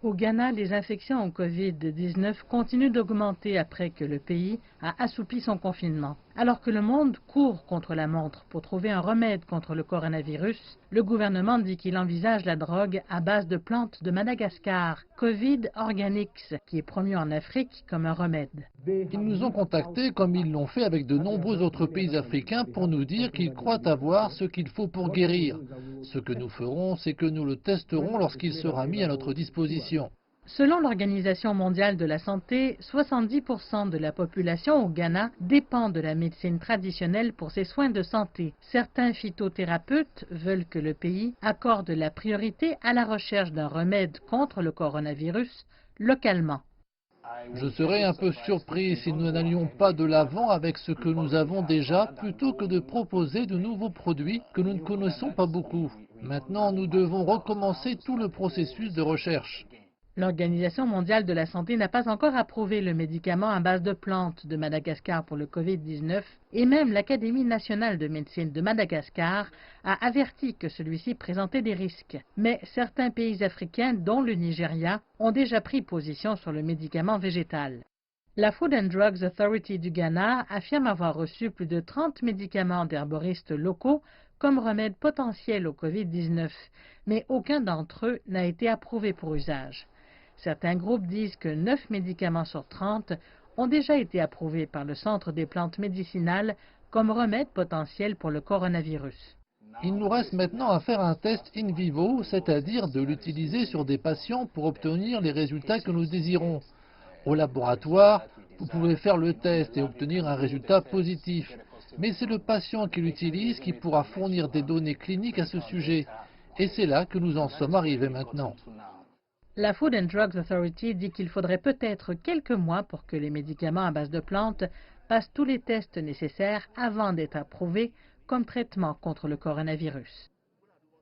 Au Ghana, les infections au Covid-19 continuent d'augmenter après que le pays a assoupli son confinement. Alors que le monde court contre la montre pour trouver un remède contre le coronavirus, le gouvernement dit qu'il envisage la drogue à base de plantes de Madagascar, Covid Organics, qui est promu en Afrique comme un remède. Ils nous ont contactés comme ils l'ont fait avec de nombreux autres pays africains pour nous dire qu'ils croient avoir ce qu'il faut pour guérir. Ce que nous ferons, c'est que nous le testerons lorsqu'il sera mis à notre disposition. Selon l'Organisation mondiale de la santé, 70% de la population au Ghana dépend de la médecine traditionnelle pour ses soins de santé. Certains phytothérapeutes veulent que le pays accorde la priorité à la recherche d'un remède contre le coronavirus localement. Je serais un peu surpris si nous n'allions pas de l'avant avec ce que nous avons déjà plutôt que de proposer de nouveaux produits que nous ne connaissons pas beaucoup. Maintenant, nous devons recommencer tout le processus de recherche. L'Organisation mondiale de la santé n'a pas encore approuvé le médicament à base de plantes de Madagascar pour le Covid-19 et même l'Académie nationale de médecine de Madagascar a averti que celui-ci présentait des risques. Mais certains pays africains, dont le Nigeria, ont déjà pris position sur le médicament végétal. La Food and Drugs Authority du Ghana affirme avoir reçu plus de 30 médicaments d'herboristes locaux comme remède potentiel au Covid-19, mais aucun d'entre eux n'a été approuvé pour usage. Certains groupes disent que 9 médicaments sur 30 ont déjà été approuvés par le Centre des plantes médicinales comme remède potentiel pour le coronavirus. Il nous reste maintenant à faire un test in vivo, c'est-à-dire de l'utiliser sur des patients pour obtenir les résultats que nous désirons. Au laboratoire, vous pouvez faire le test et obtenir un résultat positif. Mais c'est le patient qui l'utilise qui pourra fournir des données cliniques à ce sujet. Et c'est là que nous en sommes arrivés maintenant. La Food and Drugs Authority dit qu'il faudrait peut-être quelques mois pour que les médicaments à base de plantes passent tous les tests nécessaires avant d'être approuvés comme traitement contre le coronavirus.